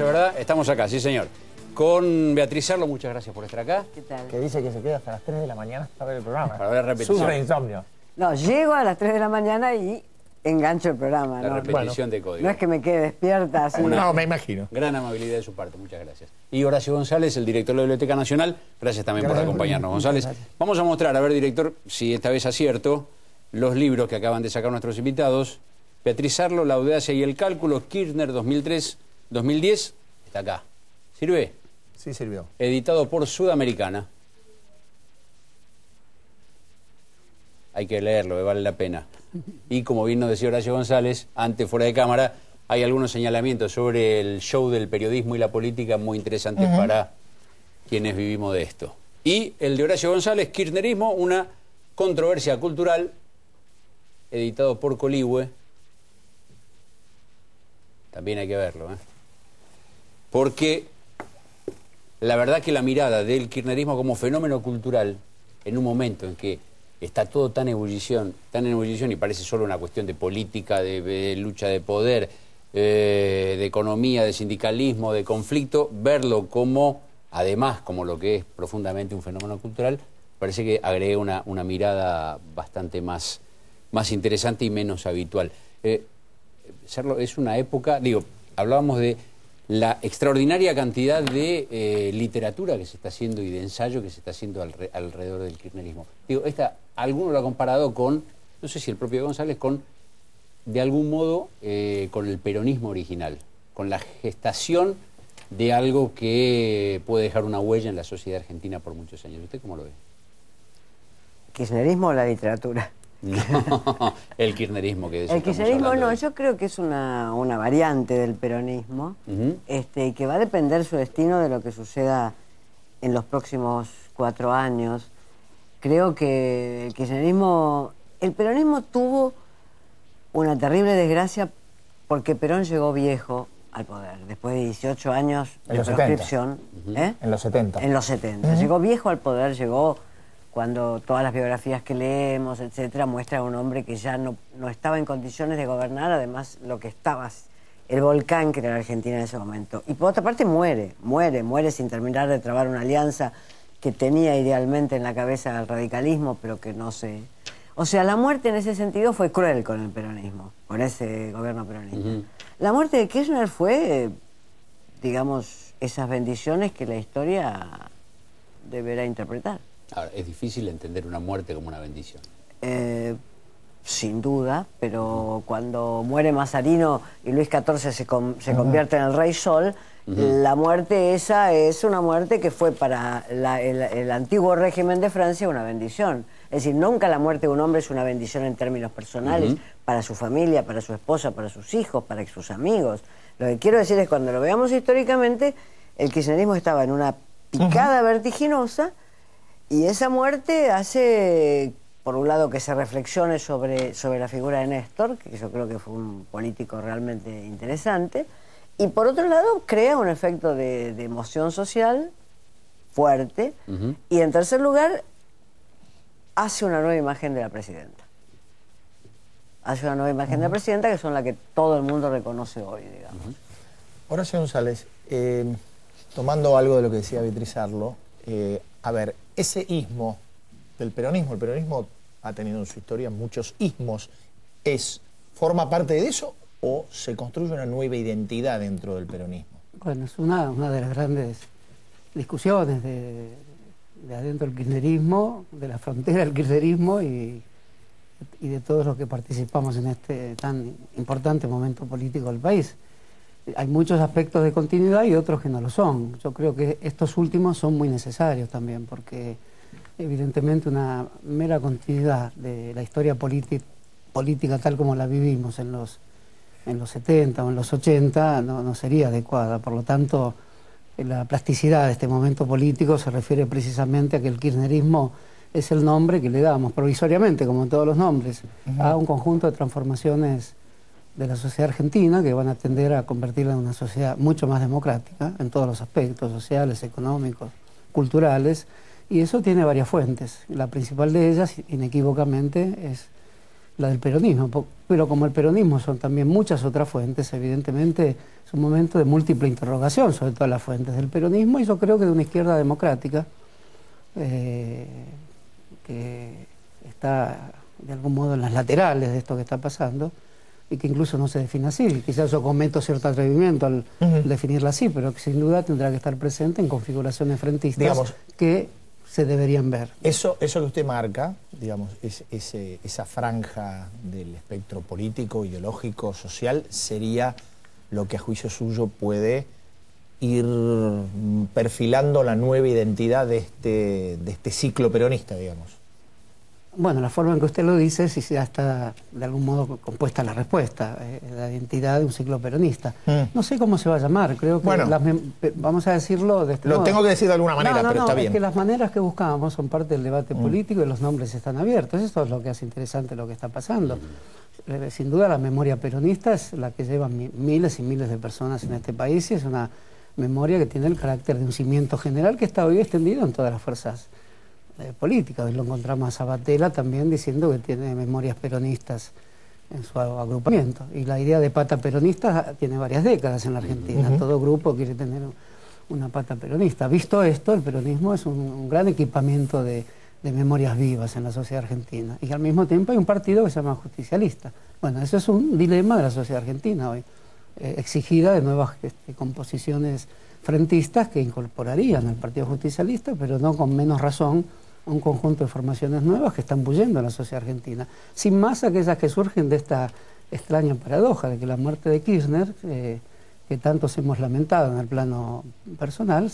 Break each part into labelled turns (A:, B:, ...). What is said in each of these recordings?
A: ¿es verdad? Estamos acá, sí señor. Con Beatriz Arlo, muchas gracias por estar acá.
B: ¿Qué tal?
C: Que dice que se queda hasta las 3 de la mañana para ver el programa.
A: Para ver la repetición.
C: Sufre insomnio.
B: No, llego a las 3 de la mañana y engancho el programa.
A: La
B: ¿no?
A: repetición de código.
B: No es que me quede despierta así.
C: No, me imagino.
A: Gran amabilidad de su parte, muchas gracias. Y Horacio González, el director de la Biblioteca Nacional, gracias también por acompañarnos, González.
C: Gracias.
A: Vamos a mostrar, a ver, director, si esta vez acierto, los libros que acaban de sacar nuestros invitados. Beatriz Arlo, La audacia y el cálculo, Kirchner 2003-2010, está acá. ¿Sirve?
C: Sí, sirvió.
A: Editado por Sudamericana. Hay que leerlo, vale la pena. Y como bien nos decía Horacio González, antes fuera de cámara, hay algunos señalamientos sobre el show del periodismo y la política muy interesantes para quienes vivimos de esto. Y el de Horacio González, Kirchnerismo, una controversia cultural, editado por Coligüe. También hay que verlo, ¿eh? Porque la verdad que la mirada del kirchnerismo como fenómeno cultural, en un momento en que está todo tan en ebullición y parece solo una cuestión de política, de lucha de poder, de economía, de sindicalismo, de conflicto, verlo como, además, como lo que es profundamente un fenómeno cultural, parece que agrega una mirada bastante más interesante y menos habitual. Es una época, digo, hablábamos de la extraordinaria cantidad de literatura que se está haciendo y de ensayo que se está haciendo alrededor del kirchnerismo. Digo, alguno lo ha comparado con, no sé si el propio González, de algún modo, con el peronismo original, con la gestación de algo que puede dejar una huella en la sociedad argentina por muchos años. ¿Usted cómo lo ve?
B: ¿Kirchnerismo o la literatura?
A: No, el kirchnerismo que
B: el kirchnerismo no, yo creo que es una variante del peronismo, que va a depender su destino de lo que suceda en los próximos 4 años. Creo que el peronismo tuvo una terrible desgracia porque Perón llegó viejo al poder, después de 18 años de proscripción.
C: En los 70.
B: En los 70. Llegó viejo al poder, llegó cuando todas las biografías que leemos, etcétera, muestran a un hombre que ya no estaba en condiciones de gobernar, además lo que estaba, el volcán que era la Argentina en ese momento. Y por otra parte muere sin terminar de trabar una alianza que tenía idealmente en la cabeza el radicalismo, pero que no se... O sea, la muerte en ese sentido fue cruel con el peronismo, con ese gobierno peronista. La muerte de Kirchner fue, digamos, esas bendiciones que la historia deberá interpretar.
A: Ahora, es difícil entender una muerte como una bendición.
B: Sin duda, pero cuando muere Mazarino y Luis XIV se convierte en el Rey Sol, la muerte esa es una muerte que fue para el antiguo régimen de Francia una bendición. Es decir, nunca la muerte de un hombre es una bendición en términos personales, para su familia, para su esposa, para sus hijos, para sus amigos. Lo que quiero decir es que cuando lo veamos históricamente, el kirchnerismo estaba en una picada vertiginosa. Y esa muerte hace, por un lado, que se reflexione sobre la figura de Néstor, que yo creo que fue un político realmente interesante, y por otro lado, crea un efecto de emoción social fuerte, y en tercer lugar, hace una nueva imagen de la presidenta. Hace una nueva imagen de la presidenta, que son la que todo el mundo reconoce hoy, digamos.
C: Horacio González, tomando algo de lo que decía Beatriz Arlo, a ver, ese ismo del peronismo, el peronismo ha tenido en su historia muchos ismos, ¿forma parte de eso o se construye una nueva identidad dentro del peronismo?
D: Bueno, es una de las grandes discusiones de adentro del kirchnerismo, de la frontera del kirchnerismo y de todos los que participamos en este tan importante momento político del país. Hay muchos aspectos de continuidad y otros que no lo son. Yo creo que estos últimos son muy necesarios también, porque evidentemente una mera continuidad de la historia política tal como la vivimos en los 70 o en los 80 no sería adecuada. Por lo tanto, la plasticidad de este momento político se refiere precisamente a que el kirchnerismo es el nombre que le damos provisoriamente, como en todos los nombres, a un conjunto de transformaciones de la sociedad argentina que van a tender a convertirla en una sociedad mucho más democrática en todos los aspectos sociales, económicos, culturales, y eso tiene varias fuentes. La principal de ellas, inequívocamente, es la del peronismo, pero como el peronismo son también muchas otras fuentes, evidentemente es un momento de múltiple interrogación sobre todas las fuentes del peronismo, y yo creo que de una izquierda democrática que está de algún modo en las laterales de esto que está pasando, y que incluso no se define así. Quizás yo cometo cierto atrevimiento al definirla así, pero que sin duda tendrá que estar presente en configuraciones frentistas, digamos, que se deberían ver.
C: Eso que usted marca, digamos, esa franja del espectro político, ideológico, social, sería lo que a juicio suyo puede ir perfilando la nueva identidad de este ciclo peronista, digamos.
D: Bueno, la forma en que usted lo dice, si ya está de algún modo compuesta la respuesta, la identidad de un ciclo peronista. No sé cómo se va a llamar, creo que
C: bueno,
D: vamos a decirlo de este modo.
C: Lo tengo que decir de alguna manera, pero está bien.
D: Es que las maneras que buscábamos son parte del debate político y los nombres están abiertos. Eso es lo que hace interesante lo que está pasando. Sin duda la memoria peronista es la que llevan miles y miles de personas en este país, y es una memoria que tiene el carácter de un cimiento general que está hoy extendido en todas las fuerzas política. Hoy lo encontramos a Sabatella también diciendo que tiene memorias peronistas en su agrupamiento. Y la idea de pata peronista tiene varias décadas en la Argentina. Todo grupo quiere tener una pata peronista. Visto esto, el peronismo es un gran equipamiento de memorias vivas en la sociedad argentina. Y al mismo tiempo hay un partido que se llama justicialista. Bueno, eso es un dilema de la sociedad argentina hoy, exigida de nuevas composiciones frentistas que incorporarían al partido justicialista, pero no con menos razón un conjunto de formaciones nuevas que están bullendo en la sociedad argentina. Sin más aquellas que surgen de esta extraña paradoja de que la muerte de Kirchner, que tantos hemos lamentado en el plano personal,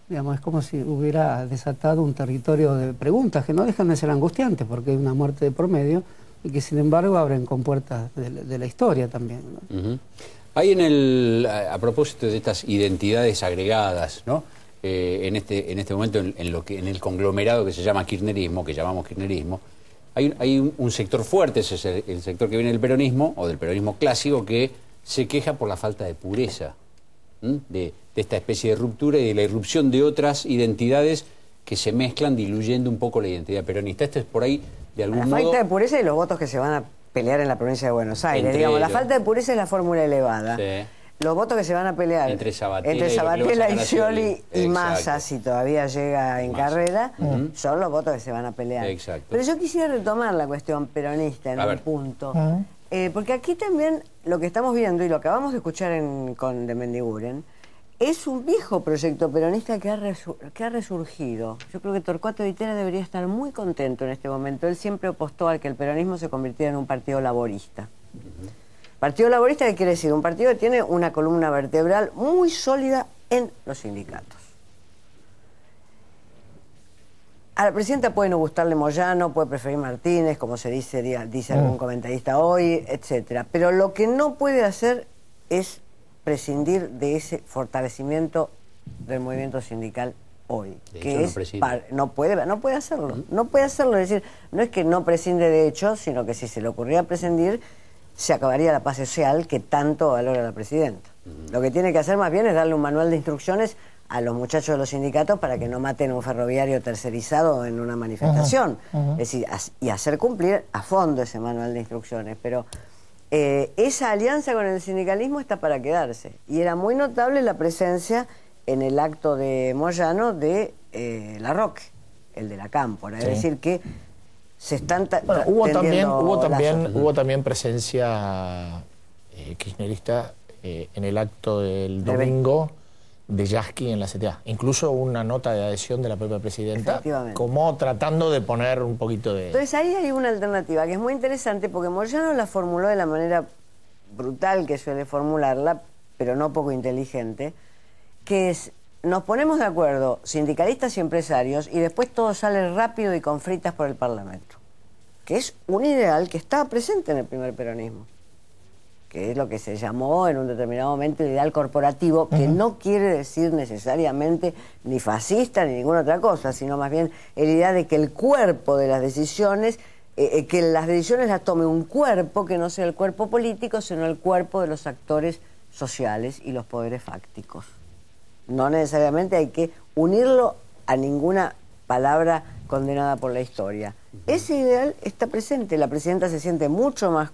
D: digamos, es como si hubiera desatado un territorio de preguntas que no dejan de ser angustiantes, porque hay una muerte de por medio y que sin embargo abren compuertas de la historia también, ¿no?
A: Hay a propósito de estas identidades agregadas, ¿no? En este momento en el conglomerado que se llama kirchnerismo, que llamamos kirchnerismo, hay un sector fuerte, ese es el sector que viene del peronismo, o del peronismo clásico, que se queja por la falta de pureza, de esta especie de ruptura y de la irrupción de otras identidades que se mezclan, diluyendo un poco la identidad peronista. Esto es por ahí, de algún modo...
B: La falta de pureza y los votos que se van a pelear en la provincia de Buenos Aires. Digamos, la falta de pureza es la fórmula elevada. Sí. Los votos que se van a pelear entre Sabatella y Scioli y Massa, si todavía llega en carrera, son los votos que se van a pelear.
A: Exacto.
B: Pero yo quisiera retomar la cuestión peronista en un punto. Porque aquí también lo que estamos viendo y lo que acabamos de escuchar con de Mendiguren es un viejo proyecto peronista que ha resurgido. Yo creo que Torcuato Di Itera debería estar muy contento en este momento. Él siempre apostó a que el peronismo se convirtiera en un partido laborista. Partido laborista, ¿qué quiere decir? Un partido que tiene una columna vertebral muy sólida en los sindicatos. A la presidenta puede no gustarle Moyano, puede preferir Martínez, como se dice algún comentarista hoy, etcétera. Pero lo que no puede hacer es prescindir de ese fortalecimiento del movimiento sindical hoy. Que no puede hacerlo. No puede hacerlo. Es decir, no es que no prescinde de hecho, sino que si se le ocurría prescindir, se acabaría la paz social que tanto valora la presidenta. Lo que tiene que hacer más bien es darle un manual de instrucciones a los muchachos de los sindicatos para que no maten a un ferroviario tercerizado en una manifestación. Es decir, y hacer cumplir a fondo ese manual de instrucciones. Pero esa alianza con el sindicalismo está para quedarse. Y era muy notable la presencia en el acto de Moyano de Larroque, el de la Cámpora. Es decir, que se están
C: hubo también presencia kirchnerista en el acto del domingo de Yasky en la CTA. Incluso una nota de adhesión de la propia presidenta, como tratando de poner un poquito de...
B: Entonces ahí hay una alternativa que es muy interesante, porque Moyano la formuló de la manera brutal que suele formularla, pero no poco inteligente, que es: nos ponemos de acuerdo sindicalistas y empresarios y después todo sale rápido y con fritas por el Parlamento. Que es un ideal que estaba presente en el primer peronismo. Que es lo que se llamó en un determinado momento el ideal corporativo, que no quiere decir necesariamente ni fascista ni ninguna otra cosa, sino más bien el idea de que el cuerpo de las decisiones, que las decisiones las tome un cuerpo que no sea el cuerpo político, sino el cuerpo de los actores sociales y los poderes fácticos. No necesariamente hay que unirlo a ninguna palabra condenada por la historia. Ese ideal está presente, la presidenta se siente mucho más